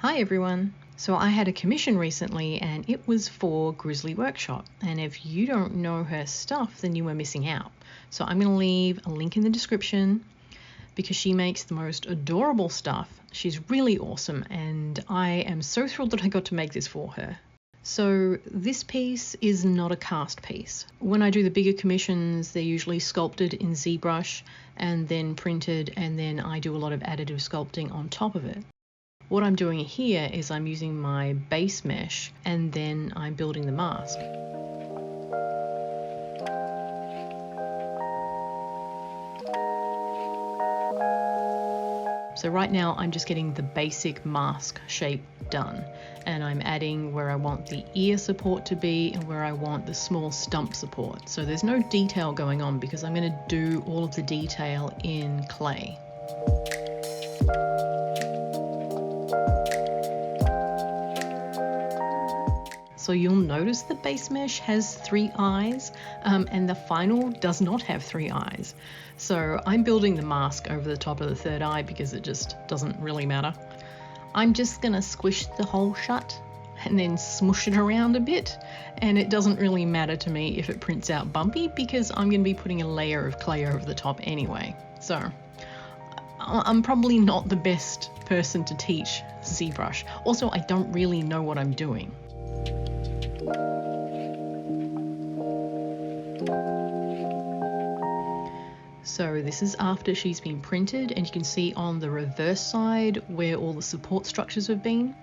Hi everyone! So I had a commission recently and it was for Grizzly Workshop, and if you don't know her stuff then you are missing out. So I'm going to leave a link in the description because she makes the most adorable stuff. She's really awesome and I am so thrilled that I got to make this for her. So this piece is not a cast piece. When I do the bigger commissions, they're usually sculpted in ZBrush and then printed, and then I do a lot of additive sculpting on top of it. What I'm doing here is I'm using my base mesh and then I'm building the mask. So right now I'm just getting the basic mask shape done, and I'm adding where I want the ear support to be and where I want the small stump support. So there's no detail going on because I'm going to do all of the detail in clay. So you'll notice the base mesh has 3 eyes and the final does not have 3 eyes. So I'm building the mask over the top of the 3rd eye because it just doesn't really matter. I'm just going to squish the hole shut and then smush it around a bit, and it doesn't really matter to me if it prints out bumpy because I'm going to be putting a layer of clay over the top anyway. So I'm probably not the best person to teach ZBrush. Also, I don't really know what I'm doing. So this is after she's been printed, and you can see on the reverse side where all the support structures have been.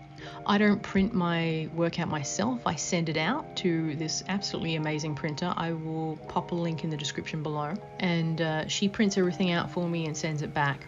I don't print my work out myself, I send it out to this absolutely amazing printer. I will pop a link in the description below, and she prints everything out for me and sends it back.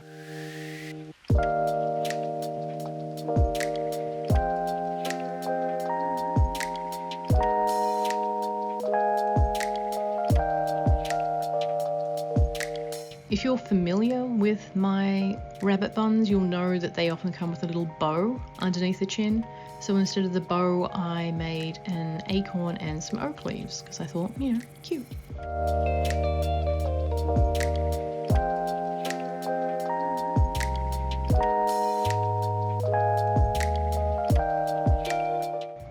If you're familiar with my rabbit buns, you'll know that they often come with a little bow underneath the chin. So instead of the bow, I made an acorn and some oak leaves because I thought, you know, cute.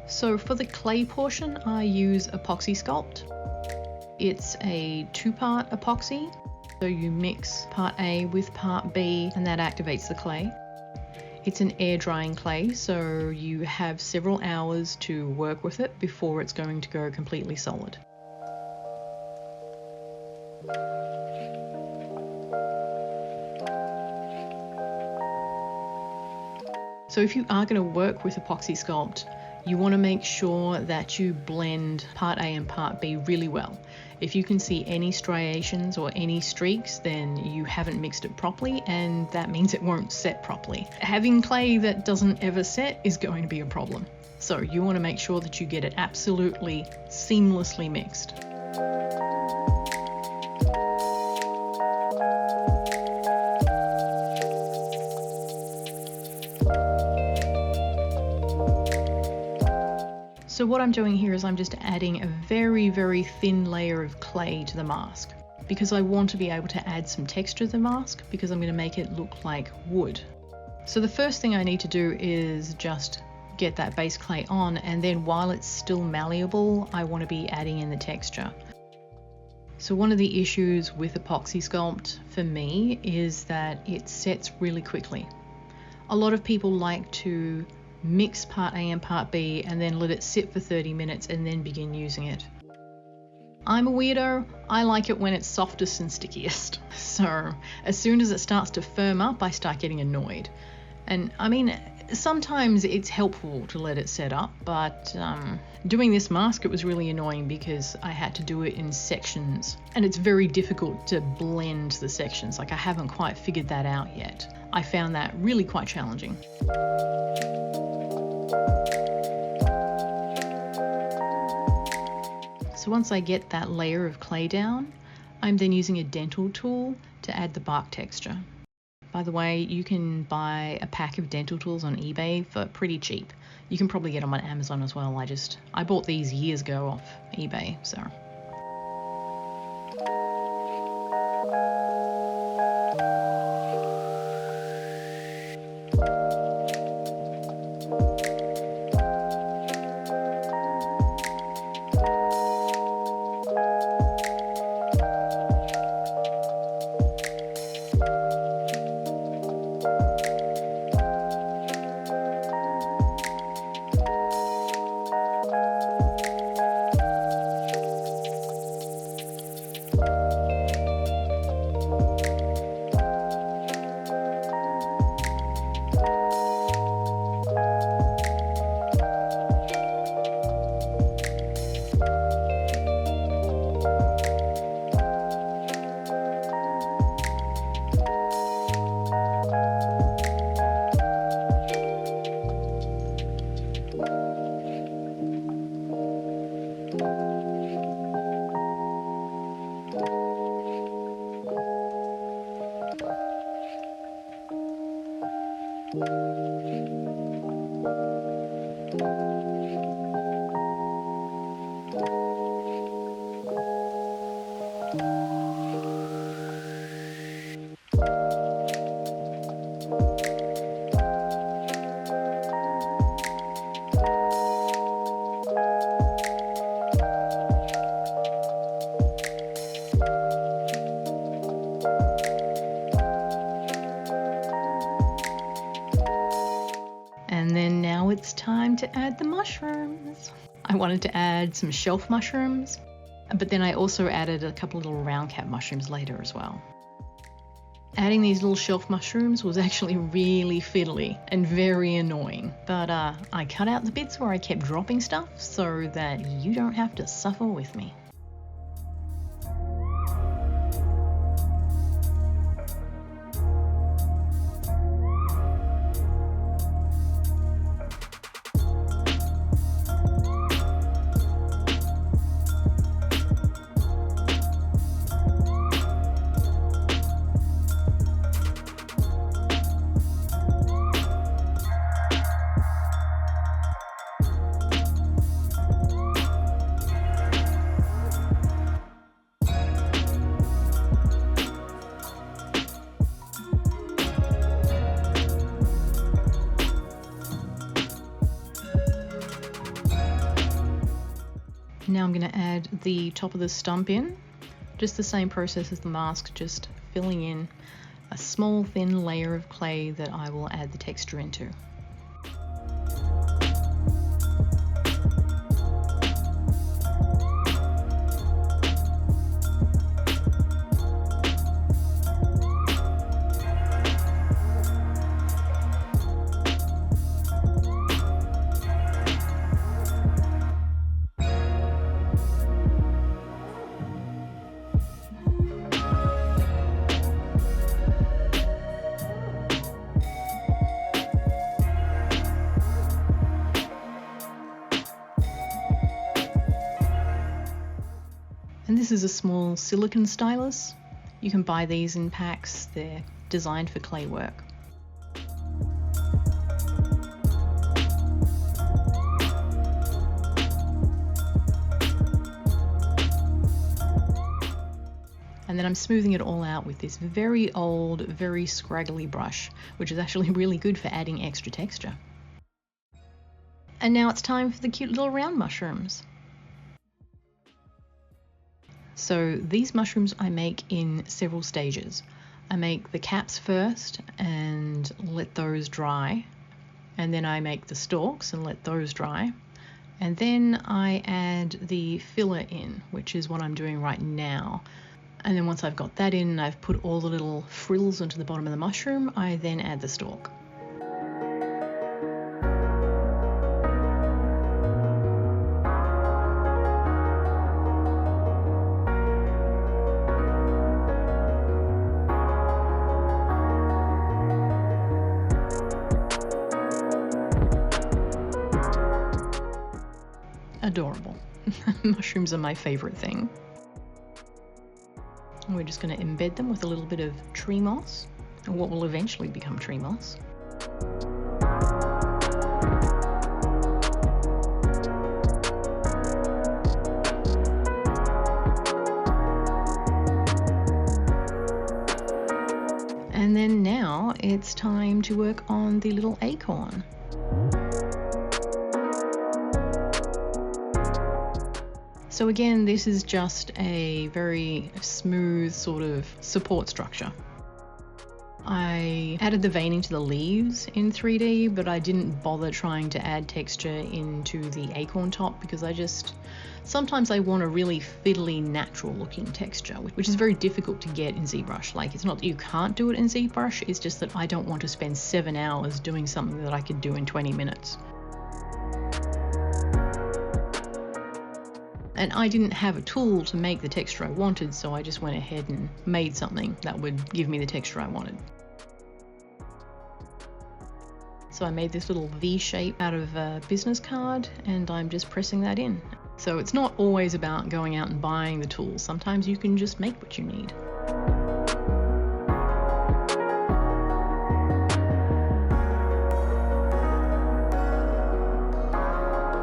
So for the clay portion, I use Epoxy Sculpt. It's a 2-part epoxy. So you mix part A with part B and that activates the clay. It's an air drying clay, so you have several hours to work with it before it's going to go completely solid. So if you are going to work with Epoxy Sculpt, you want to make sure that you blend part A and part B really well. If you can see any striations or any streaks, then you haven't mixed it properly, and that means it won't set properly. Having clay that doesn't ever set is going to be a problem. So you want to make sure that you get it absolutely seamlessly mixed. So what I'm doing here is I'm just adding a very, very thin layer of clay to the mask because I want to be able to add some texture to the mask because I'm going to make it look like wood. So the first thing I need to do is just get that base clay on, and then while it's still malleable, I want to be adding in the texture. So one of the issues with Epoxy Sculpt for me is that it sets really quickly. A lot of people like to mix part A and part B and then let it sit for 30 minutes and then begin using it. I'm a weirdo. I like it when it's softest and stickiest. So as soon as it starts to firm up, I start getting annoyed. And I mean, sometimes it's helpful to let it set up, but doing this mask, it was really annoying because I had to do it in sections, and it's very difficult to blend the sections. Like, I haven't quite figured that out yet. I found that really quite challenging. So once I get that layer of clay down, I'm then using a dental tool to add the bark texture. By the way, you can buy a pack of dental tools on eBay for pretty cheap. You can probably get them on Amazon as well. I bought these years ago off eBay, so. And then now it's time to add the mushrooms. I wanted to add some shelf mushrooms, but then I also added a couple little round cap mushrooms later as well. Adding these little shelf mushrooms was actually really fiddly and very annoying, but I cut out the bits where I kept dropping stuff so that you don't have to suffer with me. Now I'm going to add the top of the stump in, just the same process as the mask, just filling in a small thin layer of clay that I will add the texture into. And this is a small silicone stylus. You can buy these in packs. They're designed for clay work. And then I'm smoothing it all out with this very old, very scraggly brush, which is actually really good for adding extra texture. And now it's time for the cute little round mushrooms. So these mushrooms I make in several stages. I make the caps first and let those dry. And then I make the stalks and let those dry. And then I add the filler in, which is what I'm doing right now. And then once I've got that in and I've put all the little frills onto the bottom of the mushroom, I then add the stalk. Adorable. Mushrooms are my favorite thing. And we're just going to embed them with a little bit of tree moss, or what will eventually become tree moss. And then now it's time to work on the little acorn. So again, this is just a very smooth sort of support structure. I added the veining to the leaves in 3D, but I didn't bother trying to add texture into the acorn top because sometimes I want a really fiddly, natural looking texture, which is very difficult to get in ZBrush. Like, it's not that you can't do it in ZBrush, it's just that I don't want to spend 7 hours doing something that I could do in 20 minutes. And I didn't have a tool to make the texture I wanted, so I just went ahead and made something that would give me the texture I wanted. So I made this little V shape out of a business card, and I'm just pressing that in. So it's not always about going out and buying the tools. Sometimes you can just make what you need.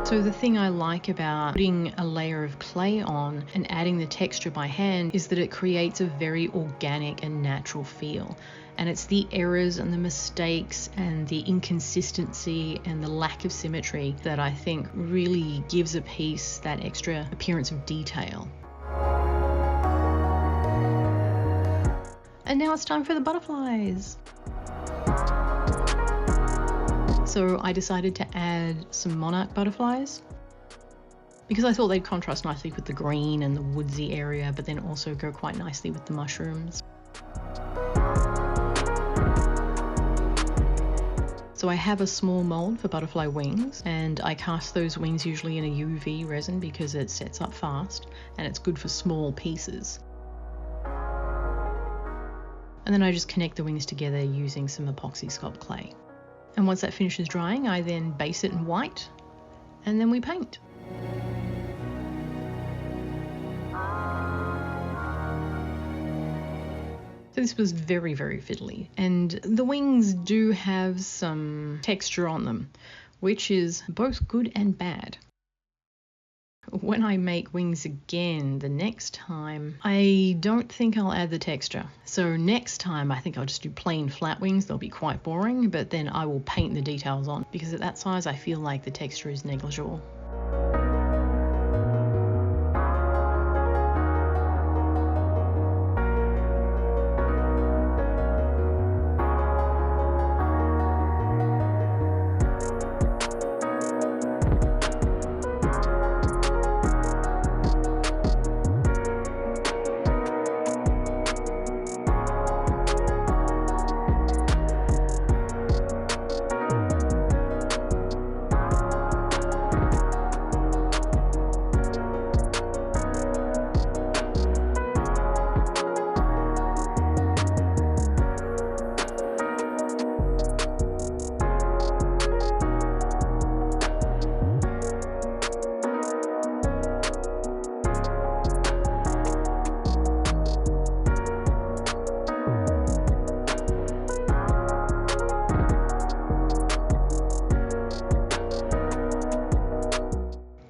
So the thing I like about putting a layer of clay on and adding the texture by hand is that it creates a very organic and natural feel. And it's the errors and the mistakes and the inconsistency and the lack of symmetry that I think really gives a piece that extra appearance of detail. And now it's time for the butterflies. So I decided to add some monarch butterflies because I thought they'd contrast nicely with the green and the woodsy area, but then also go quite nicely with the mushrooms. So I have a small mold for butterfly wings, and I cast those wings usually in a UV resin because it sets up fast and it's good for small pieces. And then I just connect the wings together using some epoxy sculpt clay. And once that finishes drying, I then base it in white, and then we paint. So this was very, very fiddly, and the wings do have some texture on them, which is both good and bad. When I make wings again the next time, I don't think I'll add the texture. So next time I think I'll just do plain flat wings. They'll be quite boring, but then I will paint the details on because at that size I feel like the texture is negligible.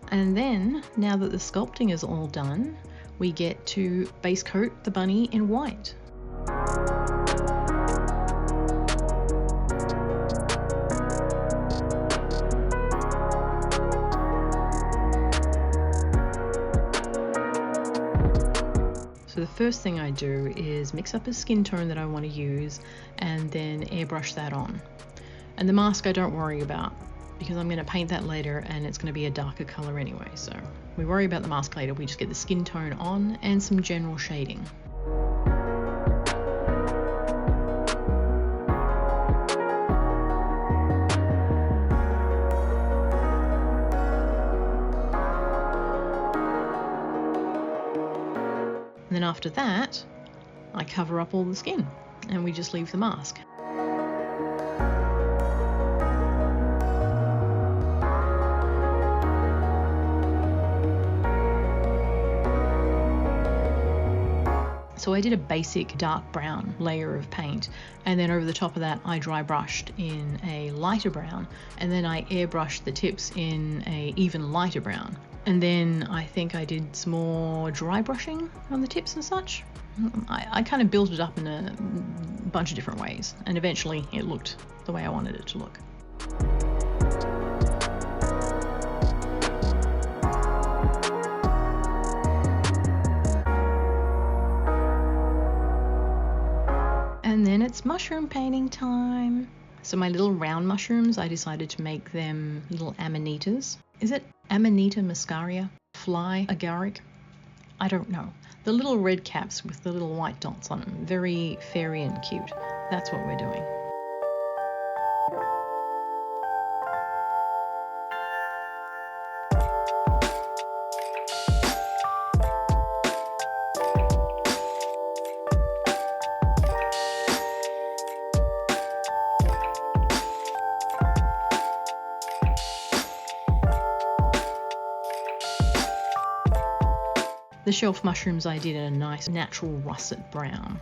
And then, now that the sculpting is all done, we get to base coat the bunny in white. So the first thing I do is mix up a skin tone that I want to use and then airbrush that on. And the mask I don't worry about, because I'm going to paint that later and it's going to be a darker color anyway, so we worry about the mask later. We just get the skin tone on and some general shading. And then after that, I cover up all the skin and we just leave the mask. So I did a basic dark brown layer of paint, and then over the top of that I dry brushed in a lighter brown, and then I airbrushed the tips in a even lighter brown. And then I think I did some more dry brushing on the tips and such. I kind of built it up in a bunch of different ways, and eventually it looked the way I wanted it to look. And then it's mushroom painting time. So my little round mushrooms, I decided to make them little amanitas. Is it Amanita muscaria? Fly agaric? I don't know. The little red caps with the little white dots on them. Very fairy and cute. That's what we're doing. The shelf mushrooms I did in a nice natural russet brown.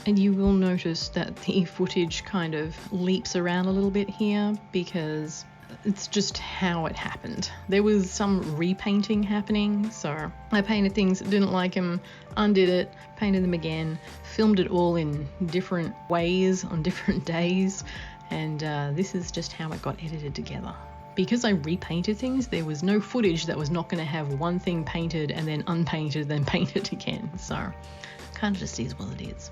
And you will notice that the footage kind of leaps around a little bit here because It's just how it happened. There was some repainting happening, so I painted things, didn't like them, undid it, painted them again, filmed it all in different ways on different days, and this is just how it got edited together. Because I repainted things, there was no footage that was not going to have one thing painted and then unpainted, then painted again. So kind of just is what it is.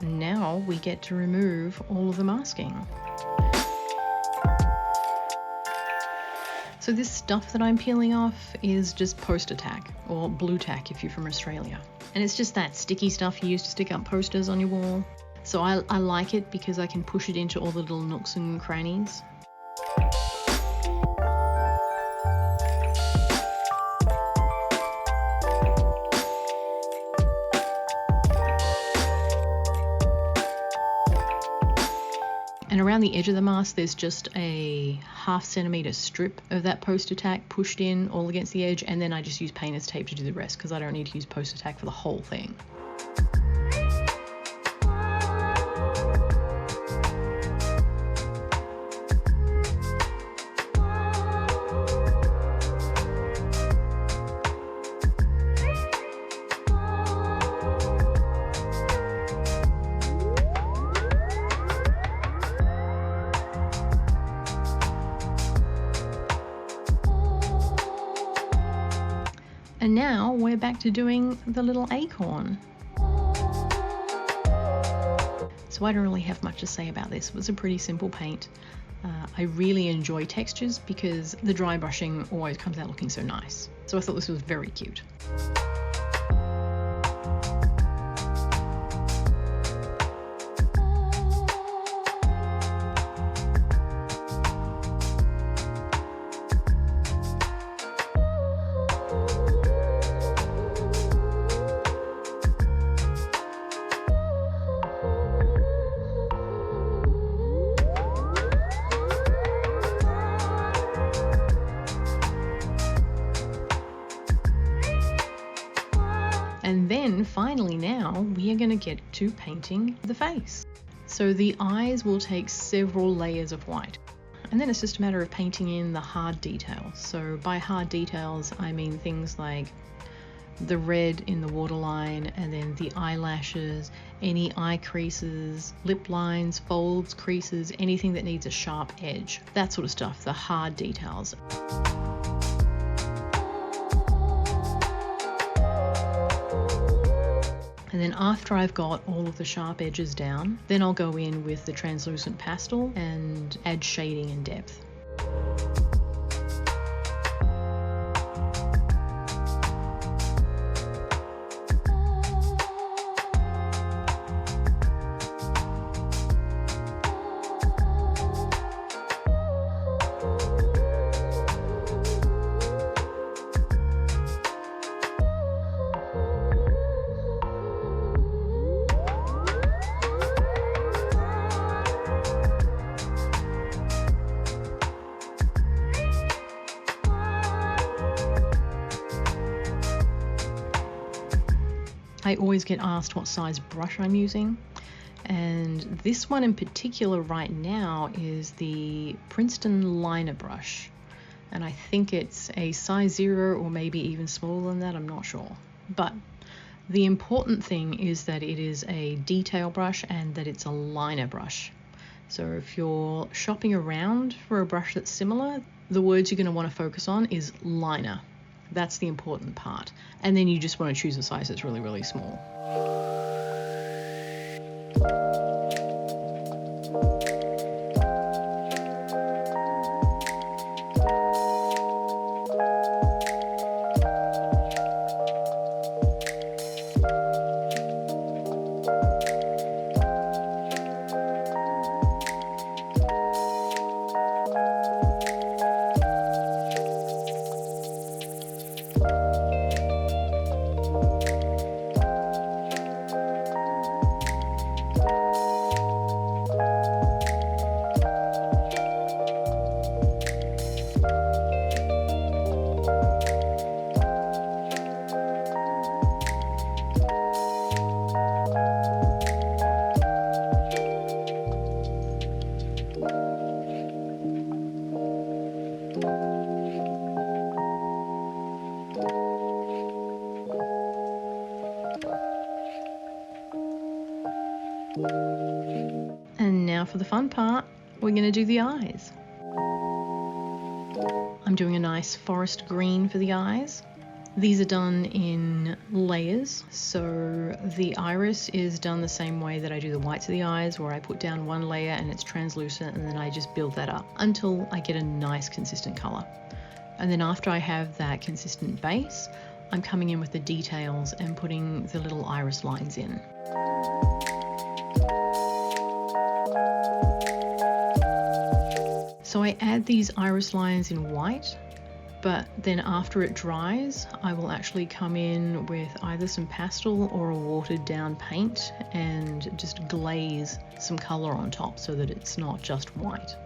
Now we get to remove all of the masking. So this stuff that I'm peeling off is just poster tack, or blue tack if you're from Australia. And it's just that sticky stuff you use to stick up posters on your wall. So I like it because I can push it into all the little nooks and crannies. And around the edge of the mask, there's just a 1/2 centimetre strip of that poster tack pushed in all against the edge, and then I just use painter's tape to do the rest because I don't need to use poster tack for the whole thing. And now we're back to doing the little acorn. So I don't really have much to say about this. It was a pretty simple paint. I really enjoy textures because the dry brushing always comes out looking so nice. So I thought this was very cute. And then finally now we are going to get to painting the face. So the eyes will take several layers of white. And then it's just a matter of painting in the hard details. So by hard details, I mean things like the red in the waterline, and then the eyelashes, any eye creases, lip lines, folds, creases, anything that needs a sharp edge. That sort of stuff, the hard details. And then after I've got all of the sharp edges down, then I'll go in with the translucent pastel and add shading and depth. I always get asked what size brush I'm using, and this one in particular right now is the Princeton liner brush, and I think it's a size 0 or maybe even smaller than that, I'm not sure. But the important thing is that it is a detail brush and that it's a liner brush. So if you're shopping around for a brush that's similar, the words you're going to want to focus on is liner. That's the important part. And then you just want to choose a size that's really, really small. And now for the fun part, we're going to do the eyes. I'm doing a nice forest green for the eyes. These are done in layers, so the iris is done the same way that I do the whites of the eyes, where I put down one layer and it's translucent, and then I just build that up until I get a nice consistent color. And then after I have that consistent base, I'm coming in with the details and putting the little iris lines in. So I add these iris lines in white, but then after it dries, I will actually come in with either some pastel or a watered down paint and just glaze some color on top so that it's not just white.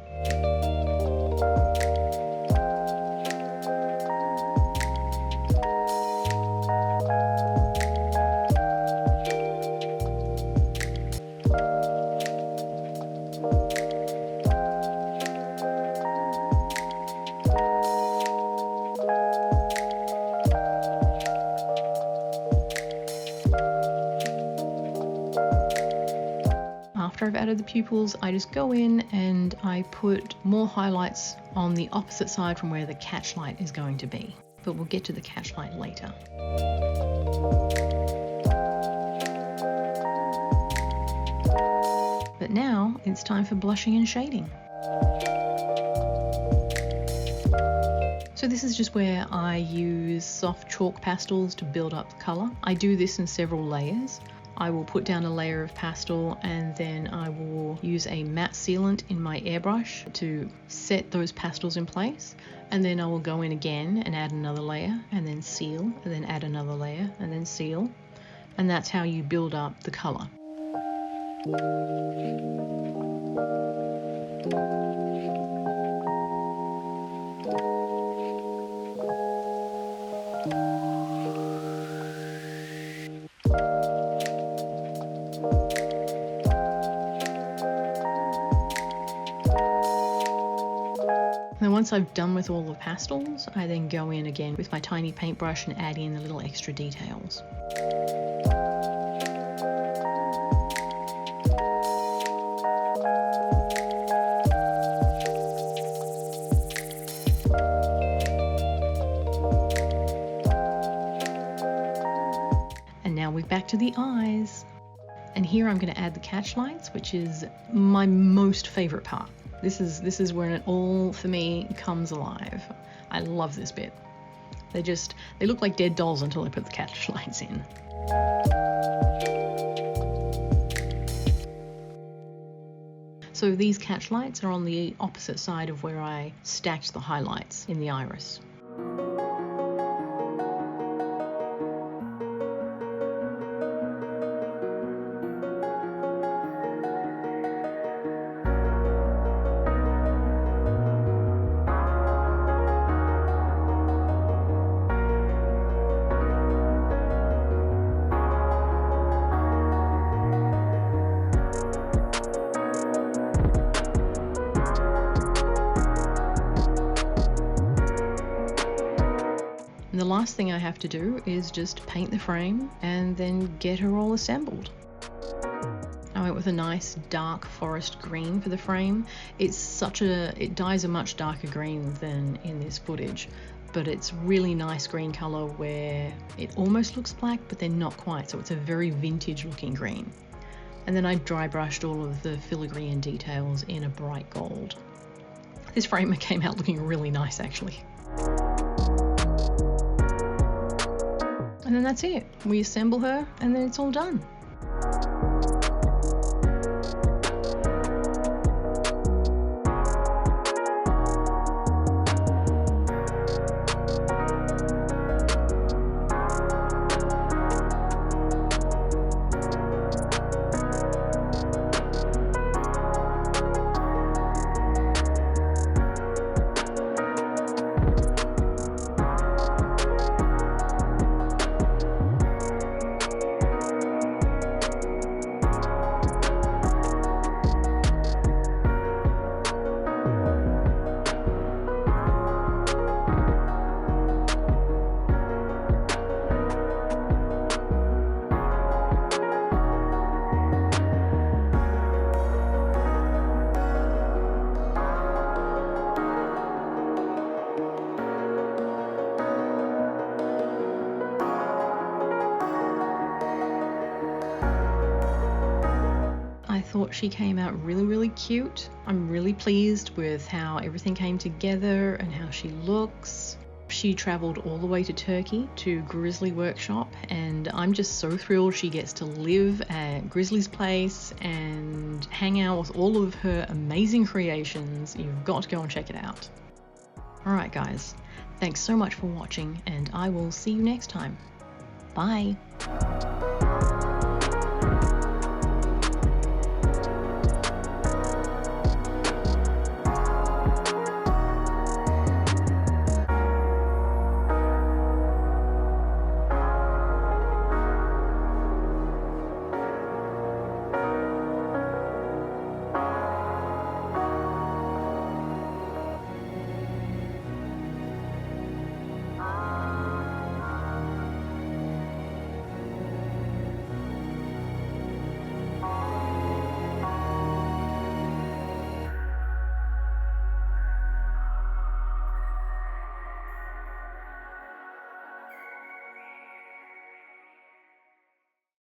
After I've added the pupils, I just go in and I put more highlights on the opposite side from where the catch light is going to be. But we'll get to the catch light later. But now it's time for blushing and shading. So this is just where I use soft chalk pastels to build up the colour. I do this in several layers. I will put down a layer of pastel and then I will use a matte sealant in my airbrush to set those pastels in place, and then I will go in again and add another layer and then seal, and then add another layer and then seal, and that's how you build up the colour. And then once I've done with all the pastels, I then go in again with my tiny paintbrush and add in the little extra details. And now we're back to the eyes. And here I'm going to add the catch lights, which is my most favorite part. This is when it all, for me, comes alive. I love this bit. They look like dead dolls until I put the catch lights in. So these catch lights are on the opposite side of where I stacked the highlights in the iris. And the last thing I have to do is just paint the frame and then get her all assembled. I went with a nice dark forest green for the frame. It dyes a much darker green than in this footage, but it's really nice green color where it almost looks black, but they're not quite. So it's a very vintage looking green. And then I dry brushed all of the filigree and details in a bright gold. This frame came out looking really nice actually. And then that's it. We assemble her and then it's all done. I thought she came out really cute. I'm really pleased with how everything came together and how she looks. She traveled all the way to Turkey to Grizzly Workshop, and I'm just so thrilled she gets to live at Grizzly's place and hang out with all of her amazing creations. You've got to go and check it out. Alright guys, thanks so much for watching, and I will see you next time. Bye!